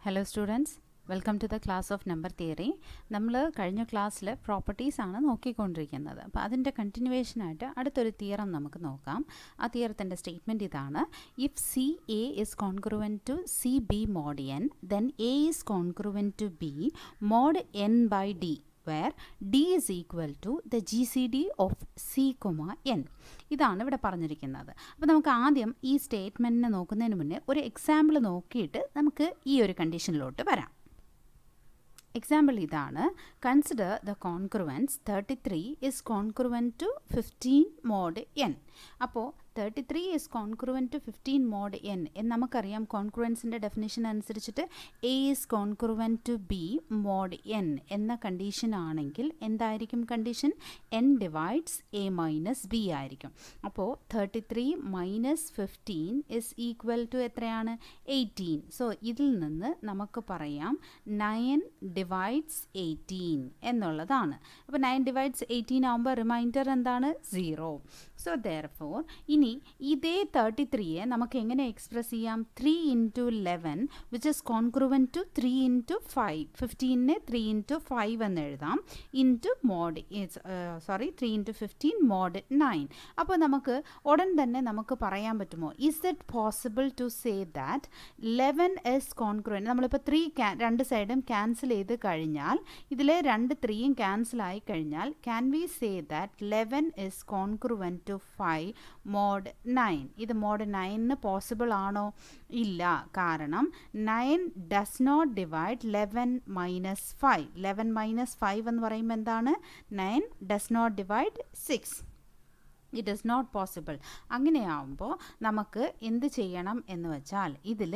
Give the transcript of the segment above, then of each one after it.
Hello students, welcome to the class of number theory. നമ്മൾ കഴിഞ്ഞ ക്ലാസ്സിൽ പ്രോപ്പർട്ടീസ് ആണ് നോക്കിക്കൊണ്ടിരിക്കുന്നത്. അപ്പോൾ അതിൻ്റെ കണ്ടിന്യൂവേഷൻ ആയിട്ട് അടുത്തൊരു തിയറം നമുക്ക് നോക്കാം. ആ തിയറത്തിൻ്റെ സ്റ്റേറ്റ്മെൻറ്റ് ഇതാണ്: if C A is congruent to C B mod N, then A is congruent to B mod N by d, where d is equal to the GCD of C, n. ഇതാണ് ഇവിടെ പറഞ്ഞിരിക്കുന്നത്. അപ്പോൾ നമുക്ക് ആദ്യം ഈ സ്റ്റേറ്റ്മെൻറ്റിനെ നോക്കുന്നതിന് മുന്നേ ഒരു എക്സാമ്പിൾ നോക്കിയിട്ട് നമുക്ക് ഈ ഒരു കണ്ടീഷനിലോട്ട് വരാം. എക്സാമ്പിൾ ഇതാണ്: consider the congruence 33 is congruent to 15 mod n. അപ്പോൾ 33 is congruent to 15 mod n എന്ന് നമുക്കറിയാം. കോൺഗ്രുവൻസിൻ്റെ ഡെഫിനിഷൻ അനുസരിച്ചിട്ട് a is congruent to B mod n എന്ന കണ്ടീഷൻ ആണെങ്കിൽ എന്തായിരിക്കും condition? N divides A minus b ആയിരിക്കും. അപ്പോൾ 33 മൈനസ് 15 ഇസ് ഈക്വൽ ടു എത്രയാണ്? 18. സോ ഇതിൽ നിന്ന് നമുക്ക് പറയാം 9 ഡിവൈഡ്സ് 18 എന്നുള്ളതാണ്. അപ്പോൾ 9 ഡിവൈഡ്സ് 18 ആകുമ്പോൾ റിമൈൻഡർ എന്താണ്? 0. സോ ദെയർഫോർ ഇനി ഇതേ 33യെ നമുക്ക് എങ്ങനെ എക്സ്പ്രസ് ചെയ്യാം? 3 into 11 which is congruent to 3 into 5. 15നെ 3 ഇൻറ്റു 5 എന്ന് എഴുതാം, ഇൻറ്റു മോഡ് 3 ഇൻറ്റു 15 മോഡ് 9. അപ്പോൾ നമുക്ക് ഉടൻ തന്നെ നമുക്ക് പറയാൻ പറ്റുമോ? Is it possible to say that 11 is congruent? നമ്മളിപ്പോൾ 3 രണ്ട് സൈഡും ക്യാൻസൽ ചെയ്ത് കഴിഞ്ഞാൽ, ഇതിലെ 2 3യും ക്യാൻസൽ ആയി കഴിഞ്ഞാൽ, can we say that 11 is congruent to 5 mod 9? ഇത് മോഡ് 9 പോസിബിൾ ആണോ? ഇല്ല. കാരണം 9 does not divide 11 minus 5. 11 minus 5 എന്ന് പറയുമ്പോൾ എന്താണ്? 9 does not divide 6. It is not possible. അങ്ങനെയാവുമ്പോൾ നമുക്ക് എന്ത് ചെയ്യണം എന്ന് വെച്ചാൽ, ഇതിൽ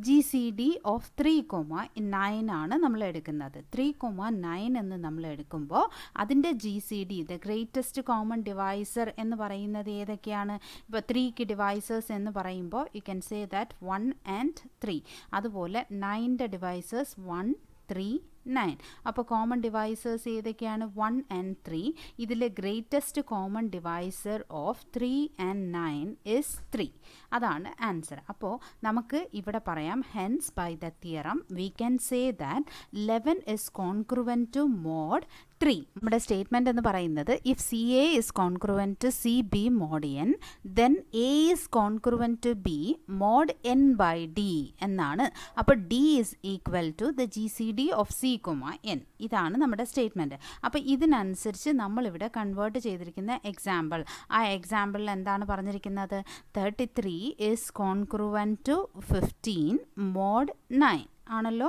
GCD ഓഫ് 3,9 ആണ് നമ്മൾ എടുക്കുന്നത്. 3,9 എന്ന് നമ്മൾ എടുക്കുമ്പോൾ അതിൻ്റെ GCD, the greatest common divisor എന്ന് പറയുന്നത് ഏതൊക്കെയാണ്? ഇപ്പോൾ 3ക്ക് ഡിവൈസേഴ്സ് എന്ന് പറയുമ്പോൾ you can say that 1 and 3. അതുപോലെ 9ൻ്റെ ഡിവൈസേഴ്സ് 1, 3, 9. അപ്പോൾ കോമൺ ഡിവൈസേഴ്സ് ഏതൊക്കെയാണ്? 1 and 3. ഇതിലെ greatest common divisor of 3 and 9 is 3. അതാണ് ആൻസർ. അപ്പോൾ നമുക്ക് ഇവിടെ പറയാം, hence by the theorem we can say that 11 is congruent to mod 3. നമ്മുടെ സ്റ്റേറ്റ്മെൻറ്റ് എന്ന് പറയുന്നത്, if C A is congruent to C B mod N, then A is congruent to B mod N by D എന്നാണ്. അപ്പോൾ d is equal to the GCD of C, n. ഇതാണ് നമ്മുടെ statement. അപ്പോൾ ഇതിനനുസരിച്ച് നമ്മളിവിടെ convert ചെയ്തിരിക്കുന്ന example, ആ എക്സാമ്പിളിൽ എന്താണ് പറഞ്ഞിരിക്കുന്നത്? 33 ഇസ് കോൺഗ്രുവൻറ്റ് ടു 15 മോഡ് 9 ആണല്ലോ.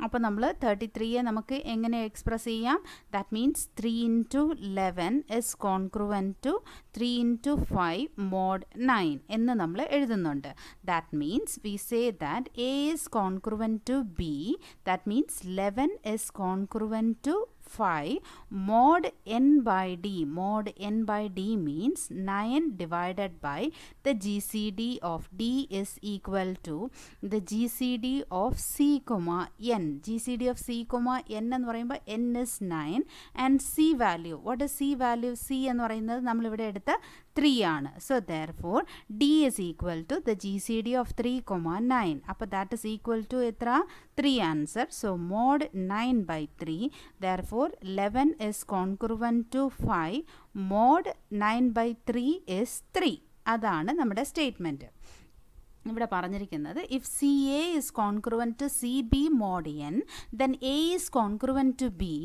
അപ്പോൾ നമ്മൾ 33യെ നമുക്ക് എങ്ങനെ എക്സ്പ്രസ് ചെയ്യാം? That means 3 into 11 is congruent to 3 into 5 mod 9 എന്ന് നമ്മൾ എഴുതുന്നുണ്ട്. That means we say that A is congruent to b, that means 11 is congruent to 5 mod n by d. Mod n by d means 9 divided by the GCD of d is equal to the GCD of c, n. GCD of c, n എന്ന് പറയുമ്പോൾ n is 9 and c value, what is c value? c എന്ന് പറയുന്നത് നമ്മളിവിടെ എടുത്ത 3 ആണ്. So therefore d is equal to the GCD of 3, 9. അപ്പോൾ that is equal to എത്ര? 3 answer. So mod 9 by 3, therefore 11 is congruent to 5 mod 9 by 3 is 3. അതാണ് നമ്മുടെ statement. ഇവിടെ പറഞ്ഞിരിക്കുന്നത്, if C A is congruent to C B mod N, then A is congruent to B,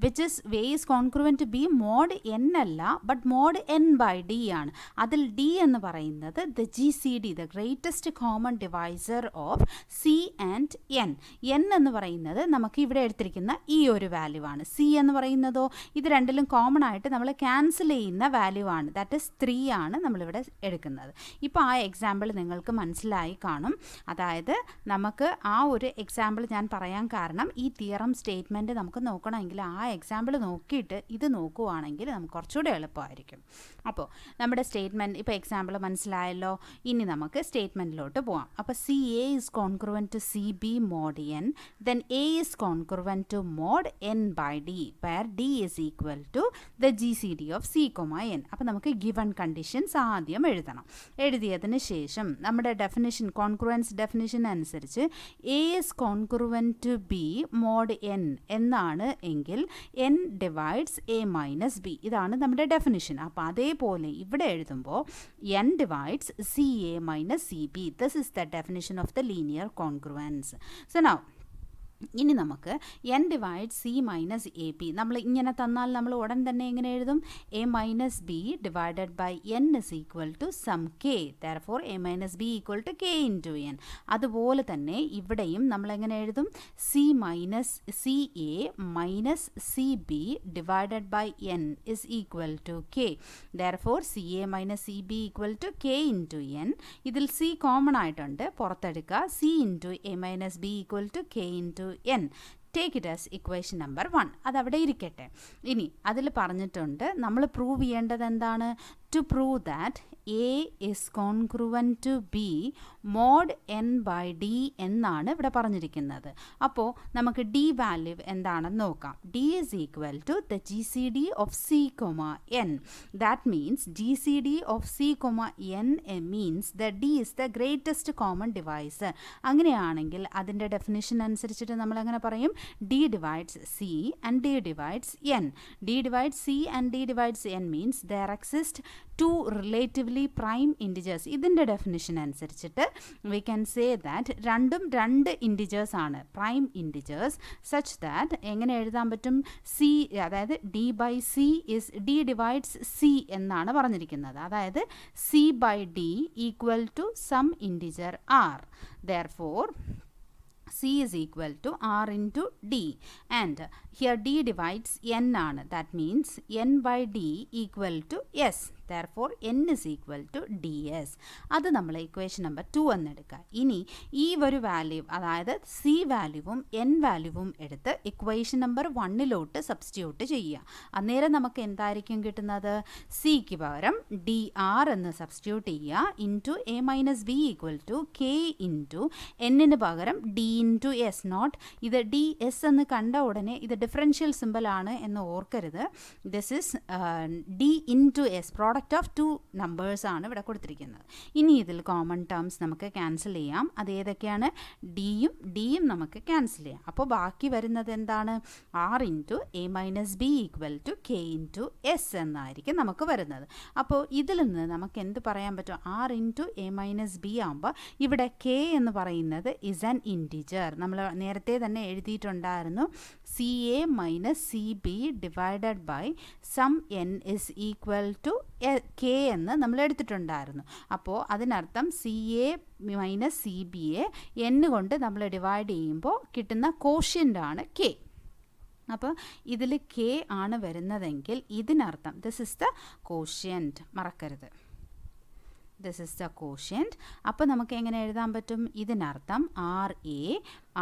which is A is congruent to B mod N അല്ല, but mod N by D ആണ്. അതിൽ D എന്ന് പറയുന്നത് the GCD, the greatest common divisor of C and N. N എന്ന് പറയുന്നത് നമുക്ക് ഇവിടെ എടുത്തിരിക്കുന്ന ഈ ഒരു വാല്യൂ ആണ്. സി എന്ന് പറയുന്നതോ ഇത് രണ്ടിലും കോമൺ ആയിട്ട് നമ്മൾ ക്യാൻസൽ ചെയ്യുന്ന വാല്യൂ ആണ്. ദാറ്റ് ഇസ് 3 ആണ് നമ്മളിവിടെ എടുക്കുന്നത്. ഇപ്പോൾ ആ എക്സാമ്പിൾ നിങ്ങൾക്ക് മനസ്സിലായി കാണും. അതായത് നമുക്ക് ആ ഒരു എക്സാമ്പിൾ ഞാൻ പറയാൻ കാരണം, ഈ തിയറം സ്റ്റേറ്റ്മെൻറ്റ് നമുക്ക് നോക്കണമെങ്കിൽ ആ എക്സാമ്പിൾ നോക്കിയിട്ട് ഇത് നോക്കുവാണെങ്കിൽ നമുക്ക് കുറച്ചുകൂടെ എളുപ്പമായിരിക്കും. അപ്പോൾ നമ്മുടെ സ്റ്റേറ്റ്മെൻറ്റ് ഇപ്പോൾ എക്സാമ്പിൾ മനസ്സിലായല്ലോ. ഇനി നമുക്ക് സ്റ്റേറ്റ്മെൻറ്റിലോട്ട് പോവാം. അപ്പോൾ C A is congruent to C B mod N, then A is congruent to mod N by D, where D is equal to the G C D of C comma N. അപ്പോൾ നമുക്ക് given conditions ആദ്യം എഴുതണം. എഴുതിയതിന് ശേഷം നമ്മുടെ definition, congruence definition അനുസരിച്ച് A is congruent to B mod N എന്നാണ് എങ്കിൽ N divides A minus B. ഇതാണ് നമ്മുടെ ഡെഫിനിഷൻ. അപ്പോൾ അതേപോലെ ഇവിടെ എഴുതുമ്പോൾ n divides CA minus CB. This is the definition of the linear congruence. So now ഇനി നമുക്ക് n divide c minus a b. നമ്മൾ ഇങ്ങനെ തന്നാൽ നമ്മൾ ഉടൻ തന്നെ എങ്ങനെ എഴുതും? A minus B divided by n is equal to some k, therefore a minus B equal to K into n. അതുപോലെ തന്നെ ഇവിടെയും നമ്മൾ എങ്ങനെ എഴുതും? C minus c A minus C B divided by n is equal to k, therefore c A minus C b equal to K into n. ഇതിൽ C common ആയിട്ടുണ്ട്, പുറത്തെടുക്കുക. C into A minus B equal to K into n. Take it as equation number 1. അതവിടെ ഇരിക്കട്ടെ. ഇനി അതിൽ പറഞ്ഞിട്ടുണ്ട് നമ്മൾ prove ചെയ്യേണ്ടത് എന്താണ്? To prove that A is congruent to B mod N by D എന്നാണ് ഇവിടെ പറഞ്ഞിരിക്കുന്നത്. അപ്പോൾ നമുക്ക് ഡി വാല്യൂ എന്താണെന്ന് നോക്കാം. D is equal to the G C D of C comma N. That means G C D of C comma N means the D is the greatest common divisor. അങ്ങനെയാണെങ്കിൽ അതിൻ്റെ definition അനുസരിച്ചിട്ട് നമ്മൾ എങ്ങനെ പറയും? D divides C and D divides N. D divides C and D divides n means there exist two relatively prime integers. ഇതിൻ്റെ definition അനുസരിച്ചിട്ട് we can say that രണ്ടും രണ്ട് ഇൻറ്റിജേഴ്സ് ആണ്, പ്രൈം ഇൻറ്റിജേഴ്സ്, സച്ച് ദാറ്റ് എങ്ങനെ എഴുതാൻ പറ്റും? C, അതായത് d by c is d divides c എന്നാണ് പറഞ്ഞിരിക്കുന്നത്. അതായത് c by d equal to some integer r. Therefore C is equal to R into D, and here D divides N ആണ്. That means N by D equal to S. Therefore N is equal to DS. അത് നമ്മൾ equation number 2 എന്നെടുക്കുക. ഇനി ഈ ഒരു value, അതായത് C വാല്യൂവും N വാല്യൂവും എടുത്ത് equation number 1 substitute ചെയ്യുക. അന്നേരം നമുക്ക് എന്തായിരിക്കും കിട്ടുന്നത്? സിക്ക് പകരം ഡി ആർ എന്ന് സബ്സ്റ്റിറ്റ്യൂട്ട് ചെയ്യുക, into A minus B equal to K into എന്നിന് പകരം ഡി ഇൻറ്റു എസ്. നോട്ട് ഇത് ഡി എസ് എന്ന് കണ്ട ഉടനെ ഇത് ഡിഫറൻഷ്യൽ സിമ്പിളാണ് എന്ന് ഓർക്കരുത്. This is D into S, product of two numbers ആണ് ഇവിടെ കൊടുത്തിരിക്കുന്നത്. ഇനി ഇതിൽ കോമൺ ടേംസ് നമുക്ക് ക്യാൻസൽ ചെയ്യാം. അത് ഏതൊക്കെയാണ്? ഡിയും നമുക്ക് ക്യാൻസൽ ചെയ്യാം. അപ്പോൾ ബാക്കി വരുന്നത് എന്താണ്? R into A minus B equal to K into s എന്നായിരിക്കും നമുക്ക് വരുന്നത്. അപ്പോൾ ഇതിൽ നിന്ന് നമുക്ക് എന്ത് പറയാൻ പറ്റും? R into A minus b ആകുമ്പോൾ ഇവിടെ കെ എന്ന് പറയുന്നത് ഇസ് ആൻ ഇൻറ്റിജർ. നമ്മൾ നേരത്തെ തന്നെ എഴുതിയിട്ടുണ്ടായിരുന്നു, C A minus C B divided by some N is equal to K എന്ന് നമ്മൾ എടുത്തിട്ടുണ്ടായിരുന്നു. അപ്പോൾ അതിനർത്ഥം C A minus C B A N കൊണ്ട് നമ്മൾ ഡിവൈഡ് ചെയ്യുമ്പോൾ കിട്ടുന്ന കോഷ്യൻ്റ് ആണ് കെ. അപ്പോൾ ഇതിൽ കെ ആണ് വരുന്നതെങ്കിൽ ഇതിനർത്ഥം ദിസ് ഇസ് ദ കോഷ്യൻ്റ്, മറക്കരുത്. This is the quotient. അപ്പോൾ നമുക്ക് എങ്ങനെ എഴുതാൻ പറ്റും? ഇതിനർത്ഥം R A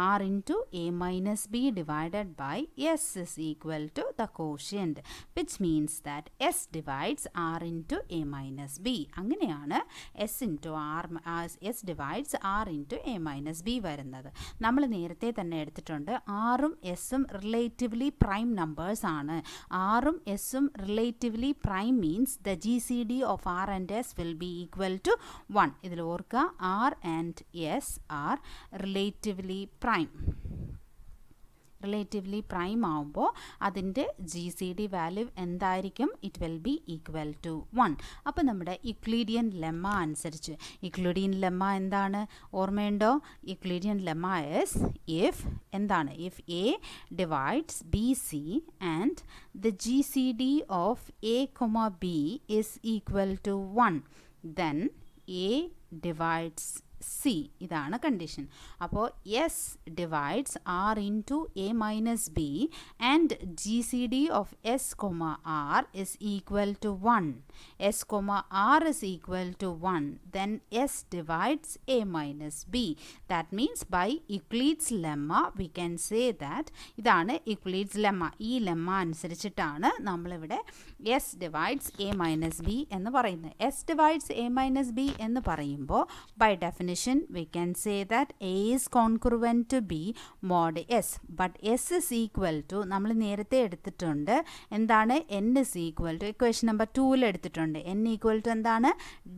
R into A minus B divided by S is equal to the quotient, which means that S divides R into A minus B. അങ്ങനെയാണ് S divides R into A minus B വരുന്നത്. നമ്മൾ നേരത്തെ തന്നെ എടുത്തിട്ടുണ്ട്, ആറും എസും relatively prime numbers ആണ്. ആറും എസും relatively prime means the G C D of r and s will be equal to 1. ഇതിൽ ഓർക്കുക, R and S are relatively prime. Relatively prime ആവുമ്പോൾ അതിൻ്റെ ജി സി ഡി വാല്യൂ എന്തായിരിക്കും? It will be equal to 1. അപ്പോൾ നമ്മുടെ Euclidean lemma അനുസരിച്ച്, Euclidean lemma എന്താണ് ഓർമ്മയുണ്ടോ? യൂക്ലിഡിയൻ ലെമ്മ ഇസ് ഇഫ് എന്താണ്? If a divides b c and the G C D of a comma b is equal to 1, then A divides C. ഇതാണ് condition. അപ്പോൾ S divides R into A minus B and GCD of S, R is equal to 1. S, R is equal to 1. Then S divides A minus B. That means by Euclid's lemma we can say that ഇതാണ് Euclid's lemma. ഈ lemma അനുസരിച്ചിട്ടാണ് നമ്മളിവിടെ S divides A minus B എന്ന് പറയുന്നത്. S divides A minus B എന്ന് പറയുമ്പോൾ by definition we can say that A is congruent to B mod S. But S is equal to, നമ്മൾ നേരത്തെ എടുത്തിട്ടുണ്ട് എന്താണ്, N is equal to, equation number 2ൽ എടുത്തിട്ടുണ്ട്, N equal to എന്താണ്,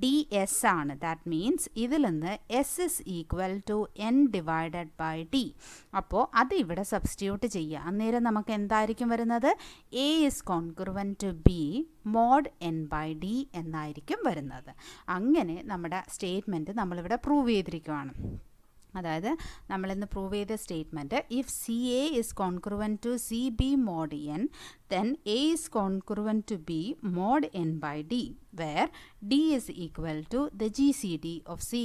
DS ആണ്. That means ഇതിൽ നിന്ന് S is equal to N divided by D. അപ്പോൾ അത് ഇവിടെ സബ്സ്റ്റിറ്റ്യൂട്ട് ചെയ്യുക. അന്നേരം നമുക്ക് എന്തായിരിക്കും വരുന്നത്, A is congruent to B mod N by D എന്നായിരിക്കും വരുന്നത്. അങ്ങനെ നമ്മുടെ സ്റ്റേറ്റ്മെൻറ്റ് നമ്മളിവിടെ പ്രൂവ് ചെയ്തിരിക്കുകയാണ്. അതായത് നമ്മളിന്ന് പ്രൂവ് ചെയ്ത statement, if C A is congruent to C B mod N then A is congruent to B mod N by D where D is equal to the GCD of C,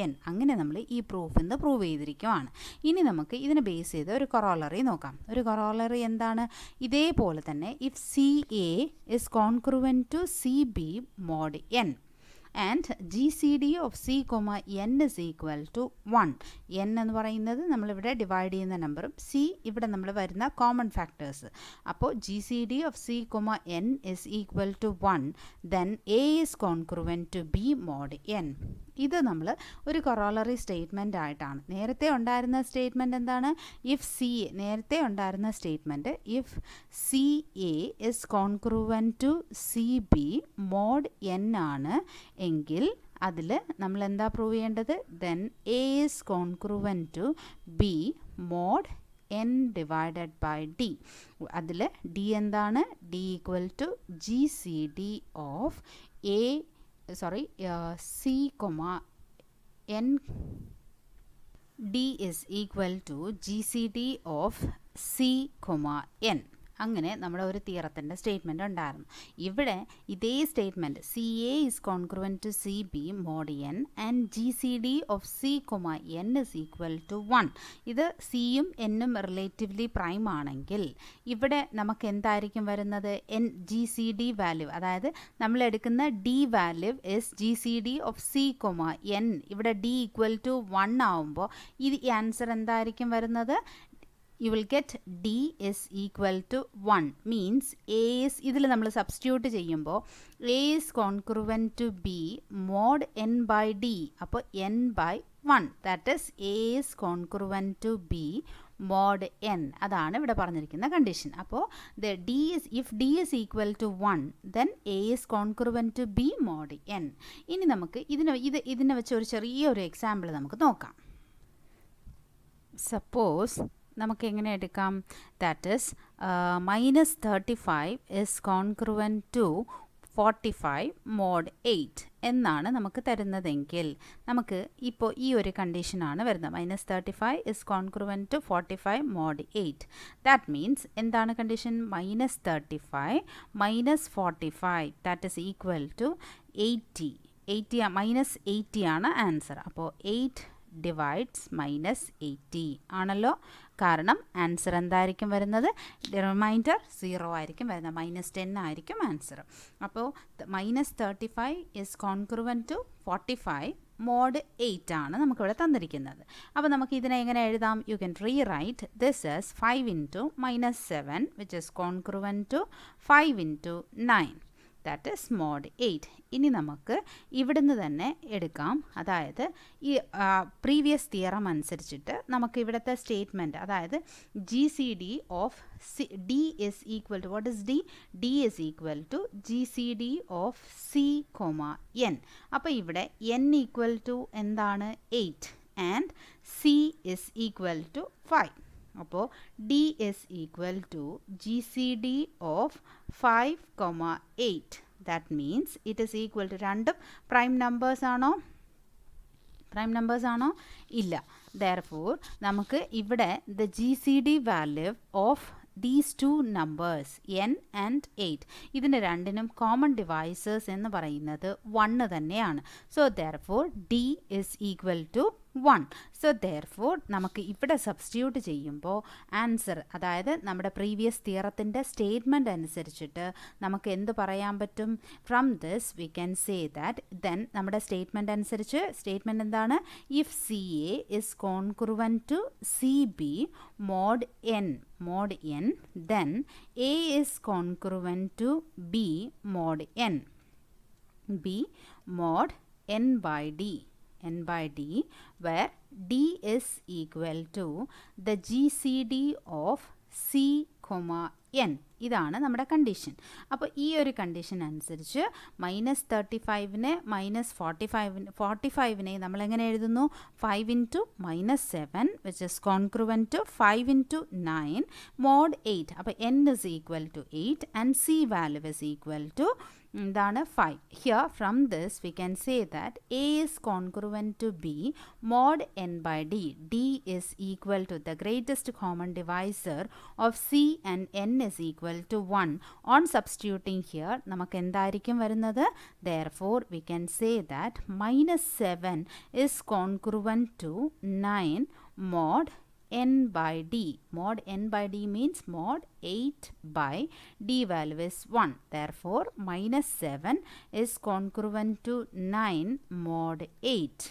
N. അങ്ങനെ നമ്മൾ ഈ proof ഇന്ന് prove ചെയ്തിരിക്കുകയാണ്. ഇനി നമുക്ക് ഇതിനെ base ചെയ്ത് ഒരു കൊറോളറി നോക്കാം. ഒരു കൊറോളറി എന്താണ്, ഇതേപോലെ തന്നെ if C A is congruent to C B mod N and GCD of C, N is equal to 1. N എന്ന് പറയുന്നത് നമ്മളിവിടെ ഡിവൈഡ് ചെയ്യുന്ന നമ്പറും C ഇവിടെ നമ്മൾ വരുന്ന കോമൺ ഫാക്ടേഴ്സ്. അപ്പോൾ GCD of C, N is equal to 1. Then A is congruent to B mod N. ഇത് നമ്മൾ ഒരു കൊറോളറി സ്റ്റേറ്റ്മെൻ്റ് ആയിട്ടാണ്. നേരത്തെ ഉണ്ടായിരുന്ന സ്റ്റേറ്റ്മെൻറ്റ് എന്താണ്, ഇഫ് സി എ, നേരത്തെ ഉണ്ടായിരുന്ന statement if C A is congruent to C B mod N ആണ് എങ്കിൽ അതിൽ നമ്മൾ എന്താ പ്രൂവ് ചെയ്യേണ്ടത്, then A is congruent to B mod N divided by D. അതിൽ D എന്താണ്, D equal to GCD of A C, N. D is equal to GCD of C, N. അങ്ങനെ നമ്മുടെ ഒരു തിയറത്തിൻ്റെ സ്റ്റേറ്റ്മെൻറ്റ് ഉണ്ടായിരുന്നു. ഇവിടെ ഇതേ statement C A is congruent to C B mod N and G C D of C, N is equal to 1. ഇത് സിയും എന്നും relatively prime ആണെങ്കിൽ ഇവിടെ നമുക്ക് എന്തായിരിക്കും വരുന്നത്, N G C D value, അതായത് നമ്മൾ എടുക്കുന്ന D value is G C D of C, N. ഇവിടെ ഡി ഈക്വൽ ടു 1 ആവുമ്പോൾ ഈ ആൻസർ എന്തായിരിക്കും വരുന്നത്, you will get D is equal to 1. means A is, ഇതിൽ നമ്മൾ സബ്സ്റ്റിറ്റ്യൂട്ട് ചെയ്യുമ്പോൾ A is congruent to B mod N by D. അപ്പോൾ N by 1. that is A is congruent to B mod N. അതാണ് ഇവിടെ പറഞ്ഞിരിക്കുന്ന condition. അപ്പോൾ if D is equal to 1 then A is congruent to B mod N. ഇനി നമുക്ക് ഇതിനെ വെച്ച് ഒരു ചെറിയൊരു എക്സാമ്പിൾ നമുക്ക് നോക്കാം. സപ്പോസ് നമുക്ക് എങ്ങനെ എടുക്കാം, that is -35 is congruent to 45 mod 8 എന്നാണ് നമുക്ക് തരുന്നതെങ്കിൽ നമുക്ക് ഇപ്പോൾ ഈ ഒരു കണ്ടീഷനാണ് വരുന്നത്, -35 is congruent to 45 mod 8. That means എന്താണ് condition, -35 - 45 that is equal to 80. -80 ആണ് ആൻസർ. അപ്പോൾ 8 divides -80 ആണല്ലോ, കാരണം ആൻസർ എന്തായിരിക്കും വരുന്നത്, റിമൈൻഡർ 0 ആയിരിക്കും വരുന്നത്, -10 ആയിരിക്കും ആൻസർ. അപ്പോൾ -35 ഇസ് കോൺക്രുവൻറ്റ് ടു 45 മോഡ് 8 ആണ് നമുക്കിവിടെ തന്നിരിക്കുന്നത്. അപ്പോൾ നമുക്ക് ഇതിനെ എങ്ങനെ എഴുതാം, you can rewrite this as 5 into -7 which is congruent to 5 into 9. That is mod 8. ഇനി നമുക്ക് ഇവിടുന്ന് തന്നെ എടുക്കാം, അതായത് ഈ പ്രീവിയസ് തിയറം അനുസരിച്ചിട്ട് നമുക്ക് ഇവിടുത്തെ സ്റ്റേറ്റ്മെൻറ്റ്, അതായത് G C D of d is equal to, what is d, d is equal to G C D of C, n. അപ്പോൾ ഇവിടെ എൻ ഈക്വൽ ടു എന്താണ് 8 and c is equal to 5. അപ്പോൾ d is equal to G C D of 5, 8. That means it is equal to, രണ്ടും prime numbers ആണോ, ഇല്ല. Therefore നമുക്ക് ഇവിടെ the G C D value of these two numbers n and 8 ഇതിന് രണ്ടിനും common divisors എന്ന് പറയുന്നത് 1 തന്നെയാണ്. So therefore d is equal to 1. So therefore നമുക്ക് ഇവിടെ സബ്സ്റ്റിറ്റ്യൂട്ട് ചെയ്യുമ്പോൾ ആൻസർ, അതായത് നമ്മുടെ പ്രീവിയസ് തിയറത്തിൻ്റെ സ്റ്റേറ്റ്മെൻറ്റ് അനുസരിച്ചിട്ട് നമുക്ക് എന്ത് പറയാൻ പറ്റും? From this we can say that then നമ്മുടെ സ്റ്റേറ്റ്മെൻറ്റ് അനുസരിച്ച് സ്റ്റേറ്റ്മെൻറ്റ് എന്താണ്? If C A is congruent to C B mod N then A is congruent to B mod n. B mod n by D where D is equal to the GCD of C, n. ഇതാണ് നമ്മുടെ condition. അപ്പോൾ ഈ ഒരു condition അനുസരിച്ച് -35നെ -45നെ നമ്മൾ എങ്ങനെ എഴുതുന്നു? 5 into -7 which is congruent to 5 into 9 mod 8. അപ്പോൾ n is equal to 8 and C value is equal to എന്താണ്? 5. Here from this we can say that A is congruent to B mod n by D. D is equal to the greatest common divisor of C and n is equal to 1. On substituting here നമുക്ക് എന്തായിരിക്കും വരുന്നത്? Therefore we can say that -7 is congruent to 9 mod n by D. Mod n by D means mod 8 by D value is 1. Therefore -7 is congruent to 9 mod 8.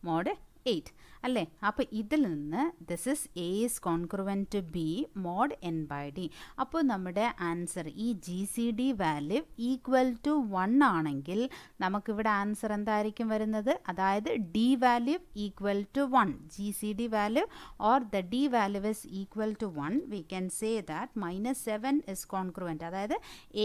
Mod 8 അല്ലേ? അപ്പോൾ ഇതിൽ നിന്ന് this is A is congruent to B mod N by D. അപ്പോൾ നമ്മുടെ answer ഈ G C D value equal to 1 ആണെങ്കിൽ നമുക്കിവിടെ answer എന്തായിരിക്കും വരുന്നത്? അതായത് D value equal to 1, G C D value or the D value is equal to 1. We can say that -7 is congruent, അതായത്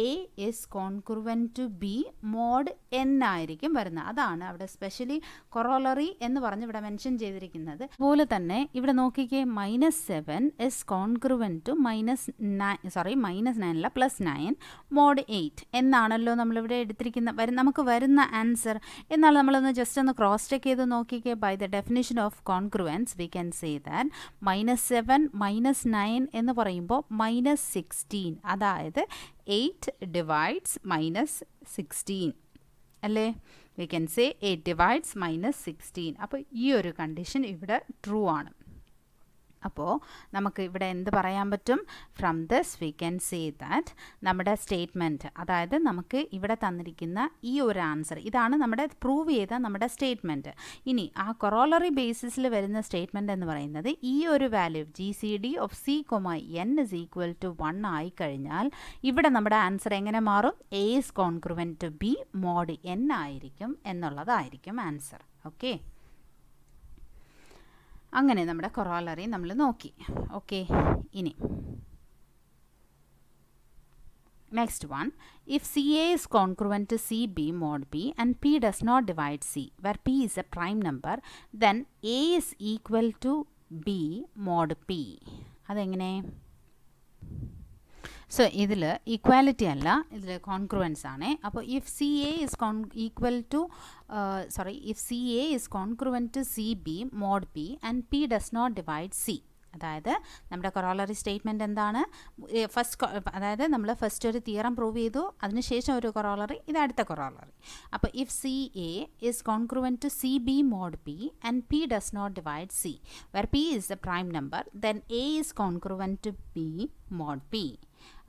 A is congruent to B mod N ആയിരിക്കും വരുന്നത്. അതാണ് അവിടെ സ്പെഷ്യലി കൊറോളറി എന്ന് പറഞ്ഞ് ഇവിടെ മെൻഷൻ ചെയ്തിരിക്കുന്നത്. അതുപോലെ തന്നെ ഇവിടെ നോക്കിക്കേ, -7 ഇസ് കോൺക്രുവൻറ്റ് ടു -9 +9 മോഡ് 8 എന്നാണല്ലോ നമ്മളിവിടെ എടുത്തിരിക്കുന്ന നമുക്ക് വരുന്ന ആൻസർ. എന്നാൽ നമ്മളൊന്ന് ജസ്റ്റ് ഒന്ന് ക്രോസ് ചെക്ക് ചെയ്ത് നോക്കിക്കേ. By the definition of congruence we can say that -7 -9 എന്ന് പറയുമ്പോൾ -16, അതായത് 8 divides -16 അല്ലേ? we can say 8 divides -16. അപ്പോൾ ഈ ഒരു കണ്ടീഷൻ ഇവിടെ ട്രൂ ആണ്. അപ്പോൾ നമുക്ക് ഇവിടെ എന്ത് പറയാൻ പറ്റും? From this we can say that നമ്മുടെ സ്റ്റേറ്റ്മെൻറ്റ്, അതായത് നമുക്ക് ഇവിടെ തന്നിരിക്കുന്ന ഈ ഒരു ആൻസർ ഇതാണ് നമ്മുടെ പ്രൂവ് ചെയ്ത നമ്മുടെ സ്റ്റേറ്റ്മെൻറ്റ്. ഇനി ആ കൊറോളറി ബേസിസിൽ വരുന്ന സ്റ്റേറ്റ്മെൻറ്റ് എന്ന് പറയുന്നത് ഈ ഒരു value G C D of C n is equal to 1 ആയിക്കഴിഞ്ഞാൽ ഇവിടെ നമ്മുടെ ആൻസർ എങ്ങനെ മാറും? A is congruent to B mod n ആയിരിക്കും എന്നുള്ളതായിരിക്കും ആൻസർ. ഓക്കെ, അങ്ങനെ നമ്മുടെ കൊറോളറി നമ്മൾ നോക്കി. ഓക്കെ, ഇനി next one, if C A is congruent to C B mod P and P does not divide C where P is a prime number then A is equal to B mod P. അതെങ്ങനെ? So ഇതിൽ equality അല്ല, ഇതിൽ congruence ആണ്. അപ്പോൾ if C A is if C A is congruent to C B mod P and P does not divide C, അതായത് നമ്മുടെ corollary statement എന്താണ്? അതായത് നമ്മൾ ഫസ്റ്റ് ഒരു തിയറം പ്രൂവ് ചെയ്തു, അതിനുശേഷം ഒരു കൊറോളറി, ഇത് അടുത്ത കൊറോളറി. അപ്പോൾ if C A is congruent to C B mod P and P does not divide C where P is a prime number then A is congruent to P mod P.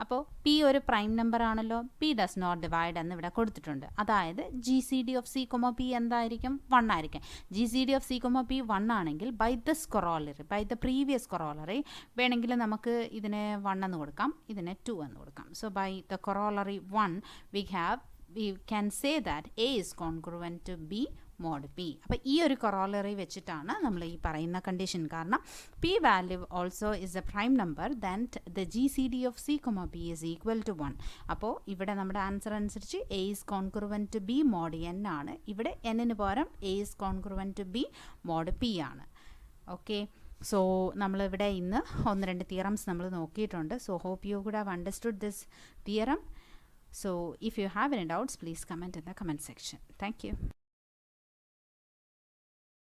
അപ്പോൾ P ഒരു prime number ആണല്ലോ, P does not divide എന്ന് ഇവിടെ കൊടുത്തിട്ടുണ്ട്. അതായത് G C D of C P എന്തായിരിക്കും? 1 ആയിരിക്കും. G C D of C P 1 ആണെങ്കിൽ by this corollary, by the previous corollary വേണമെങ്കിൽ നമുക്ക് ഇതിന് 1 എന്ന് കൊടുക്കാം, ഇതിന് 2 എന്ന് കൊടുക്കാം. So by the corollary 1 we can say that A is congruent to B mod P. അപ്പോൾ ഈ ഒരു കൊറോളറി വെച്ചിട്ടാണ് നമ്മൾ ഈ പറയുന്ന കണ്ടീഷൻ. കാരണം P value also is a prime number then the GCD of C, P is equal to 1. അപ്പോൾ ഇവിടെ നമ്മുടെ ആൻസർ അനുസരിച്ച് A is congruent to B mod N ആണ്. ഇവിടെ N-ന് പകരം A is congruent to B mod P ആണ്. Okay, so നമ്മളിവിടെ ഇന്ന് 1-2 തിയറംസ് നമ്മൾ നോക്കിയിട്ടുണ്ട്. So hope you could have understood this theorem. So if you have any doubts, please comment in the comment section. Thank you.